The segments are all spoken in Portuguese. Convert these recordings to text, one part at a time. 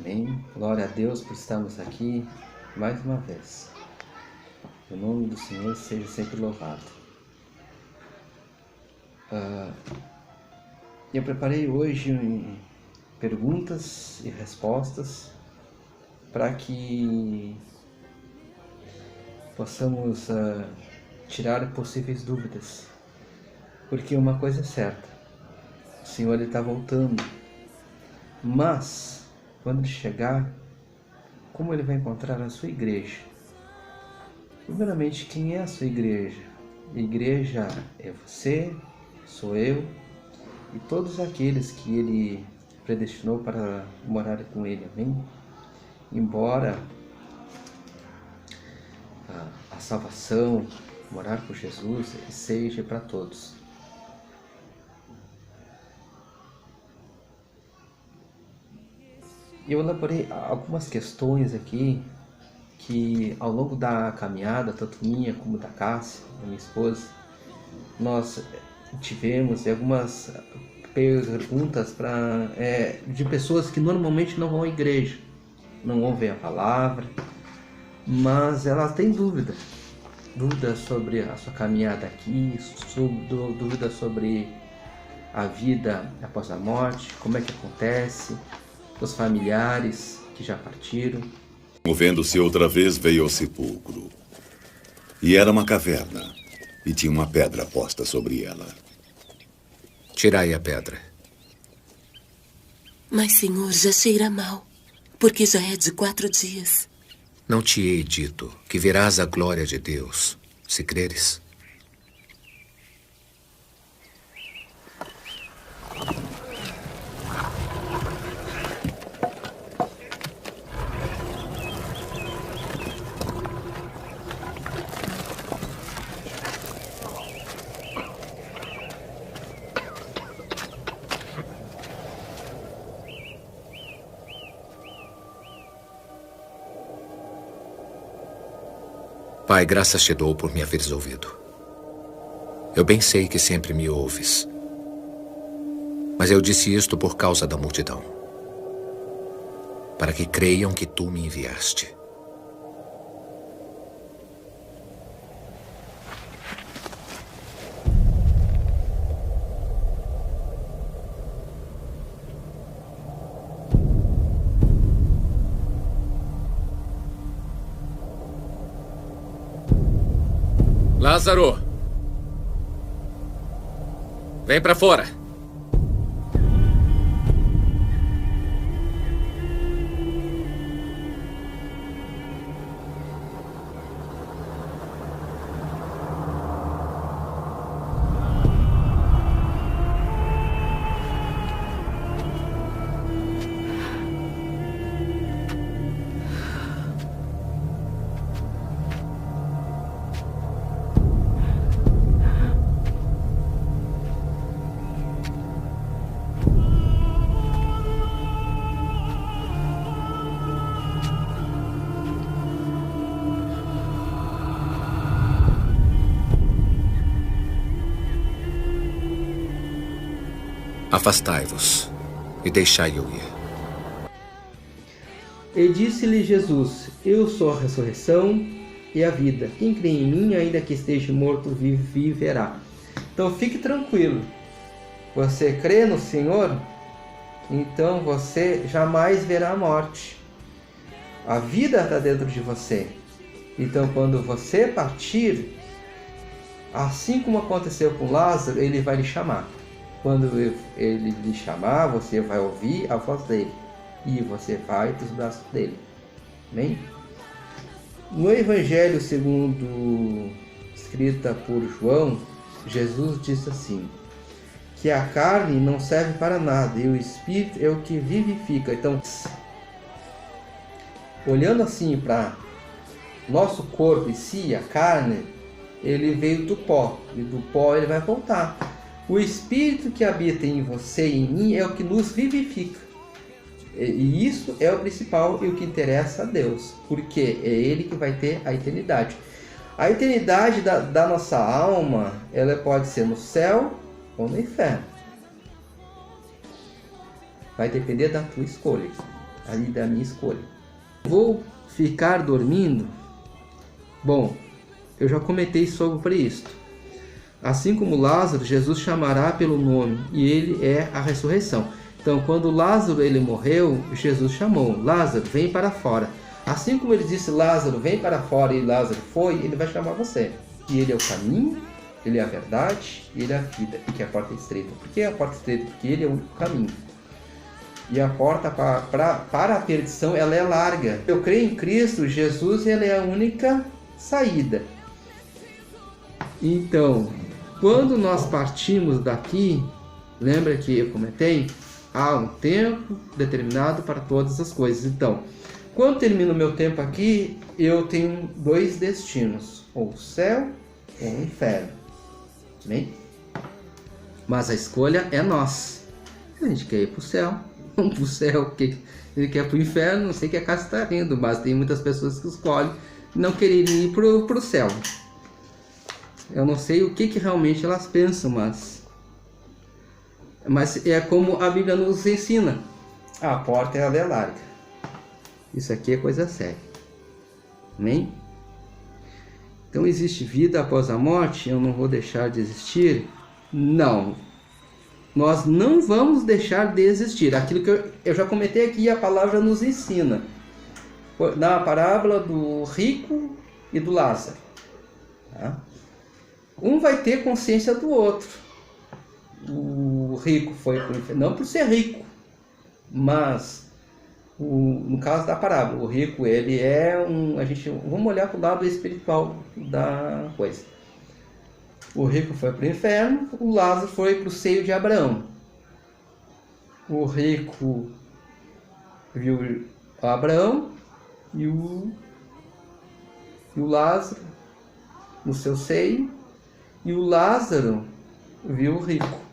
Amém. Glória a Deus por estarmos aqui mais uma vez. O nome do Senhor seja sempre louvado. Eu preparei hoje perguntas e respostas para que possamos tirar possíveis dúvidas. Porque uma coisa é certa, o Senhor está voltando, mas quando ele chegar, como ele vai encontrar a sua igreja? Primeiramente, quem é a sua igreja? A igreja é você, sou eu e todos aqueles que ele predestinou para morar com ele, amém? Embora a salvação, morar com Jesus, seja para todos. Eu elaborei algumas questões aqui que ao longo da caminhada, tanto minha como da Cássia, minha esposa, nós tivemos algumas perguntas de pessoas que normalmente não vão à igreja, não ouvem a palavra, mas elas têm dúvidas sobre a sua caminhada aqui, dúvidas sobre a vida após a morte, como é que acontece, os familiares que já partiram. Movendo-se outra vez, veio ao sepulcro. E era uma caverna, e tinha uma pedra posta sobre ela. Tirai a pedra. Mas, Senhor, já cheira mal, porque já é de 4 dias. Não te hei dito que verás a glória de Deus, se creres? Pai, graças te dou por me haveres ouvido. Eu bem sei que sempre me ouves. Mas eu disse isto por causa da multidão, para que creiam que tu me enviaste. Lázaro! Vem pra fora! Afastai-vos e deixai-o ir. E disse-lhe Jesus: Eu sou a ressurreição e a vida. Quem crê em mim, ainda que esteja morto, viverá. Então fique tranquilo. Você crê no Senhor? Então você jamais verá a morte. A vida está dentro de você. Então quando você partir, assim como aconteceu com Lázaro, ele vai lhe chamar. Quando ele lhe chamar, você vai ouvir a voz dele e você vai para os braços dele. Amém? No Evangelho segundo escrita por João, Jesus disse assim, que a carne não serve para nada e o Espírito é o que vivifica. Então, olhando assim para nosso corpo em si, a carne, ele veio do pó e do pó ele vai voltar. O Espírito que habita em você e em mim é o que nos vivifica. E isso é o principal e o que interessa a Deus, porque é Ele que vai ter a eternidade. A eternidade da nossa alma, ela pode ser no céu ou no inferno. Vai depender da tua escolha. aí da minha escolha. Vou ficar dormindo? Bom, eu já comentei sobre isto. Assim como Lázaro, Jesus chamará pelo nome, e ele é a ressurreição. Então, quando Lázaro ele morreu, Jesus chamou: Lázaro, vem para fora. Assim como ele disse: Lázaro, vem para fora, e Lázaro foi, ele vai chamar você. E ele é o caminho, ele é a verdade, e ele é a vida, e que a porta é estreita. Por que a porta é estreita? Porque ele é o único caminho. E a porta para a perdição, ela é larga. Eu creio em Cristo, Jesus, ele é a única saída. Então, quando nós partimos daqui, lembra que eu comentei? Há um tempo determinado para todas as coisas. Então, quando termino o meu tempo aqui, eu tenho 2 destinos, ou o céu ou o inferno. Bem? Mas a escolha é nossa. A gente quer ir para o céu, vamos para o céu, porque ele quer ir para o inferno, não sei que a casa está rindo, mas tem muitas pessoas que escolhem não quererem ir para o céu. Eu não sei o que realmente elas pensam, mas é como a Bíblia nos ensina. A porta ela é larga. Isso aqui é coisa séria. Amém? Então existe vida após a morte? Eu não vou deixar de existir? Não. Nós não vamos deixar de existir. Aquilo que eu já comentei aqui, a palavra nos ensina. Na parábola do rico e do Lázaro. Tá? Um vai ter consciência do outro. O rico foi para o inferno, não por ser rico, mas no caso da parábola, o rico ele é vamos olhar para o lado espiritual da coisa. O rico foi para o inferno, o Lázaro foi para o seio de Abraão. O rico viu Abraão e o Lázaro no seu seio, e o Lázaro viu o rico.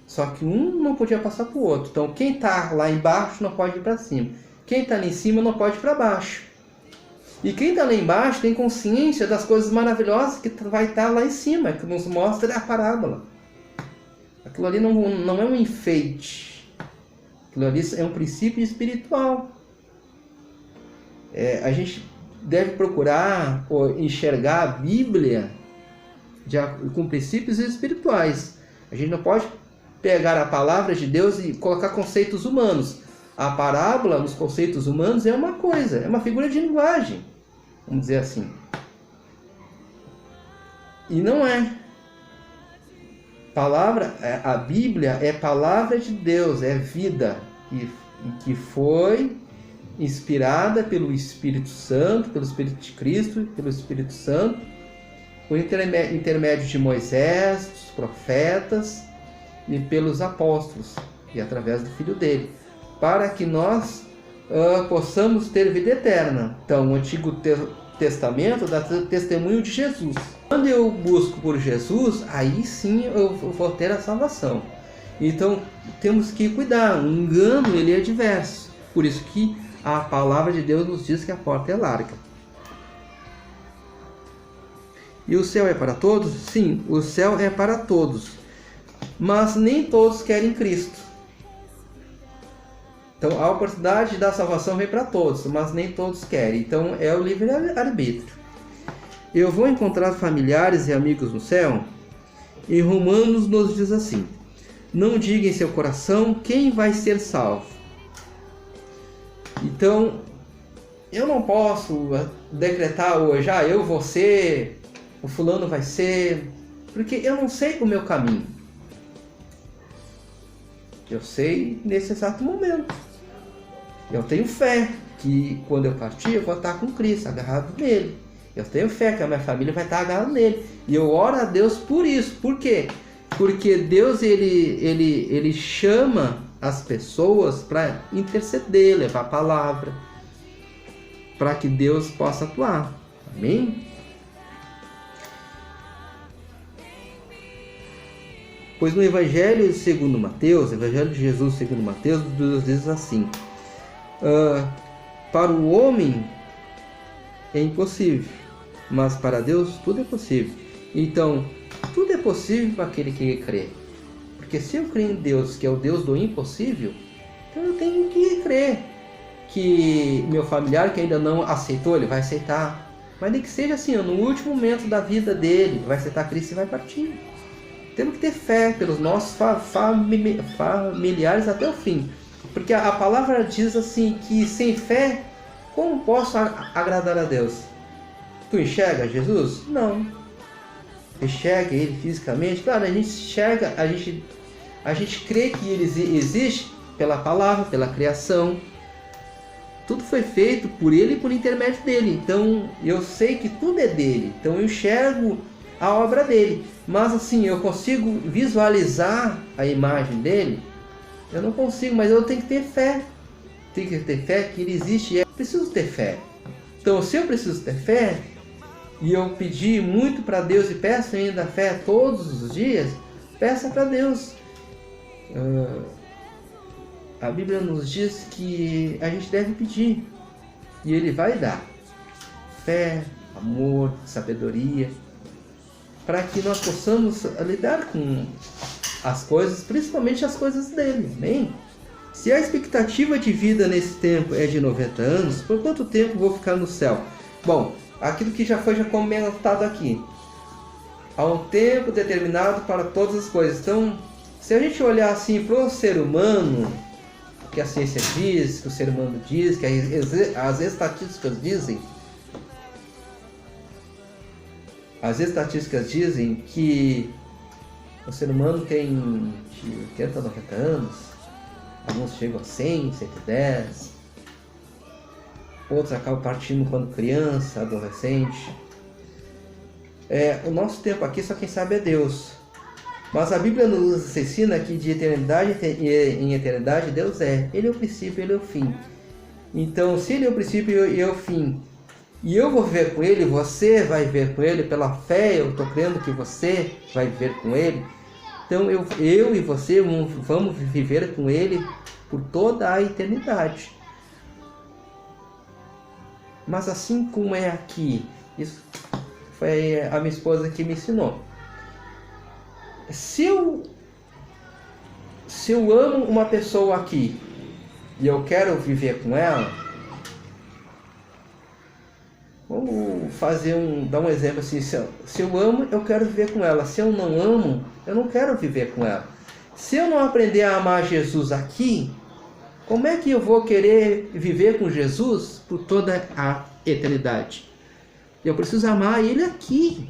Só que um não podia passar para o outro. Então quem está lá embaixo não pode ir para cima. Quem está lá em cima não pode ir para baixo. E quem está lá embaixo tem consciência das coisas maravilhosas que vai estar lá em cima, que nos mostra a parábola. Aquilo ali não é um enfeite. Aquilo ali é um princípio espiritual. A gente deve procurar enxergar a Bíblia com princípios espirituais. A gente não pode pegar a palavra de Deus e colocar conceitos humanos. A parábola, nos conceitos humanos, é uma coisa, é uma figura de linguagem, vamos dizer assim. E não é. A Bíblia é palavra de Deus, é vida, que foi inspirada pelo Espírito Santo, pelo Espírito de Cristo, pelo Espírito Santo, por intermédio de Moisés, dos profetas e pelos apóstolos, e através do Filho dele, para que nós possamos ter vida eterna. Então, o Antigo Testamento dá testemunho de Jesus. Quando eu busco por Jesus, aí sim eu vou ter a salvação. Então, temos que cuidar. O engano, ele é diverso. Por isso que a palavra de Deus nos diz que a porta é larga. E o céu é para todos? Sim, o céu é para todos. Mas nem todos querem Cristo. Então a oportunidade da salvação vem para todos, mas nem todos querem. Então é o livre-arbítrio. Eu vou encontrar familiares e amigos no céu? Em Romanos nos diz assim: não diga em seu coração quem vai ser salvo. Então eu não posso decretar hoje, eu vou ser, o fulano vai ser, porque eu não sei o meu caminho. Eu sei nesse exato momento. Eu tenho fé que quando eu partir eu vou estar com Cristo, agarrado nele. Eu tenho fé que a minha família vai estar agarrada nele. E eu oro a Deus por isso. Por quê? Porque Deus ele chama as pessoas para interceder, levar a palavra, para que Deus possa atuar. Amém? Pois no Evangelho segundo Mateus, Evangelho de Jesus segundo Mateus, Deus diz assim: para o homem é impossível, mas para Deus tudo é possível. Então, tudo é possível para aquele que crê. Porque se eu creio em Deus, que é o Deus do impossível, então eu tenho que crer. que meu familiar que ainda não aceitou, ele vai aceitar. Mas nem que seja assim, no último momento da vida dele, vai aceitar Cristo e vai partir. Temos que ter fé pelos nossos familiares até o fim. Porque a palavra diz assim, que sem fé, como posso agradar a Deus? Tu enxerga Jesus? Não. Enxerga ele fisicamente? Claro, a gente enxerga, a gente crê que ele existe pela palavra, pela criação. Tudo foi feito por ele e por intermédio dele. Então eu sei que tudo é dele. Então eu enxergo a obra dele. Mas assim, eu consigo visualizar a imagem dele? Eu não consigo, mas eu tenho que ter fé. Tenho que ter fé que ele existe. Eu preciso ter fé. Então se eu preciso ter fé, e eu pedi muito para Deus e peço ainda fé todos os dias, peça para Deus. A Bíblia nos diz que a gente deve pedir e Ele vai dar fé, amor, sabedoria, para que nós possamos lidar com as coisas, principalmente as coisas dele. Amém? Se a expectativa de vida nesse tempo é de 90 anos, por quanto tempo vou ficar no céu? Bom, aquilo que já foi comentado aqui. Há um tempo determinado para todas as coisas. Então, se a gente olhar assim para o ser humano, o que a ciência diz, que o ser humano diz, que as estatísticas dizem, que o ser humano tem de 80 a 90 anos, alguns chegam a 100, 110, outros acabam partindo quando criança, adolescente. O nosso tempo aqui só quem sabe é Deus. Mas a Bíblia nos ensina que de eternidade em eternidade Deus é. Ele é o princípio, Ele é o fim. Então, se Ele é o princípio e é o fim, e eu vou viver com Ele, você vai viver com Ele, pela fé, eu estou crendo que você vai viver com Ele. Então, eu e você vamos viver com Ele por toda a eternidade. Mas assim como é aqui, isso foi a minha esposa que me ensinou. Se eu amo uma pessoa aqui e eu quero viver com ela, vamos dar um exemplo assim, se eu amo, eu quero viver com ela. Se eu não amo, eu não quero viver com ela. Se eu não aprender a amar Jesus aqui, como é que eu vou querer viver com Jesus por toda a eternidade? Eu preciso amar Ele aqui.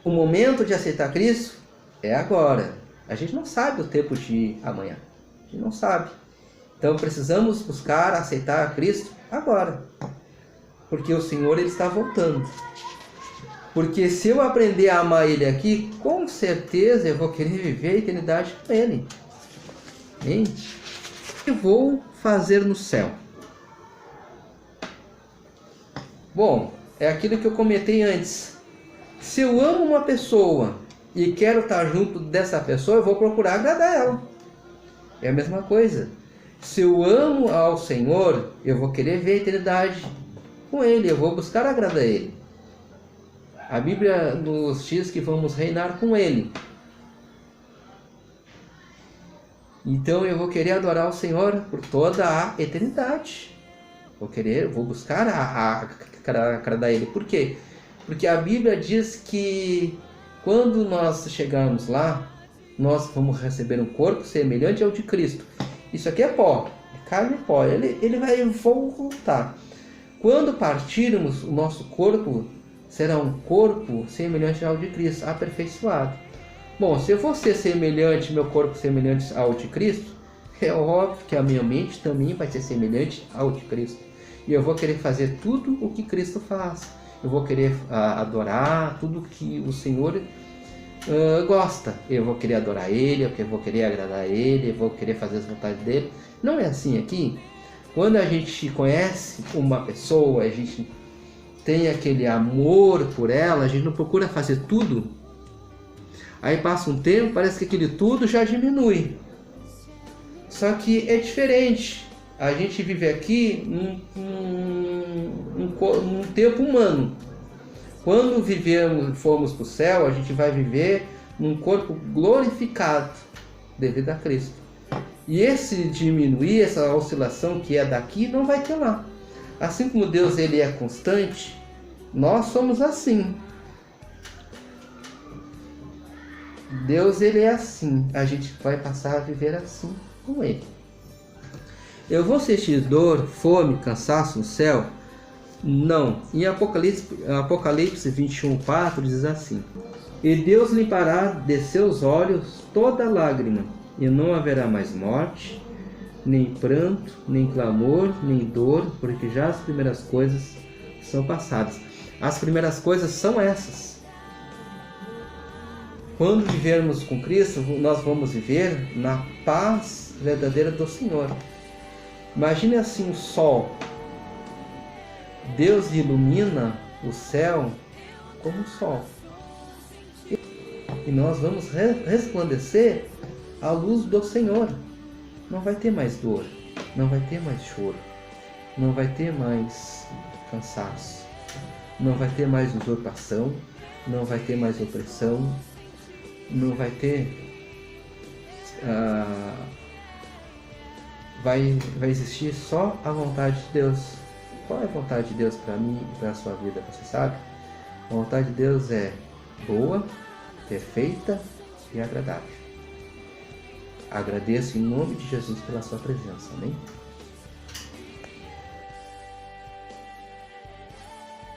O momento de aceitar Cristo é agora. A gente não sabe o tempo de amanhã. A gente não sabe. Então precisamos buscar aceitar Cristo agora. Porque o Senhor Ele está voltando. Porque se eu aprender a amar Ele aqui, com certeza eu vou querer viver a eternidade com Ele. Hein? O que eu vou fazer no céu? Bom, é aquilo que eu comentei antes. Se eu amo uma pessoa e quero estar junto dessa pessoa, eu vou procurar agradar ela. É a mesma coisa. Se eu amo ao Senhor, eu vou querer ver a eternidade com Ele, eu vou buscar agradar Ele. A Bíblia nos diz que vamos reinar com Ele. Então eu vou querer adorar o Senhor por toda a eternidade. Vou buscar agradar Ele. Por quê? Porque a Bíblia diz que quando nós chegarmos lá, nós vamos receber um corpo semelhante ao de Cristo. Isso aqui é pó, é carne e pó. Ele vai voltar. Quando partirmos, o nosso corpo será um corpo semelhante ao de Cristo, aperfeiçoado. Bom, se eu for ser semelhante, meu corpo semelhante ao de Cristo, é óbvio que a minha mente também vai ser semelhante ao de Cristo. E eu vou querer fazer tudo o que Cristo faz. Eu vou querer adorar tudo que o Senhor gosta. Eu vou querer adorar Ele, eu vou querer agradar Ele, eu vou querer fazer as vontades dEle. Não é assim aqui. Quando a gente conhece uma pessoa, a gente tem aquele amor por ela, a gente não procura fazer tudo. Aí passa um tempo, parece que aquele tudo já diminui. Só que é diferente. A gente vive aqui num tempo humano. Quando formos para o céu, a gente vai viver num corpo glorificado devido a Cristo. E esse diminuir, essa oscilação que é daqui, não vai ter lá. Assim como Deus ele é constante, nós somos assim. Deus ele é assim, a gente vai passar a viver assim com ele. Eu vou sentir dor, fome, cansaço no céu? Não. Em Apocalipse 21:4 diz assim: E Deus limpará de seus olhos toda lágrima, e não haverá mais morte, nem pranto, nem clamor, nem dor, porque já as primeiras coisas são passadas. As primeiras coisas são essas. Quando vivermos com Cristo, nós vamos viver na paz verdadeira do Senhor. Imagine assim o sol. Deus ilumina o céu como o sol. E nós vamos resplandecer à luz do Senhor. Não vai ter mais dor, não vai ter mais choro, não vai ter mais cansaço, não vai ter mais usurpação, não vai ter mais opressão, não vai ter... vai existir só a vontade de Deus. Qual é a vontade de Deus para mim e para a sua vida, você sabe? A vontade de Deus é boa, perfeita e agradável. Agradeço em nome de Jesus pela sua presença, amém?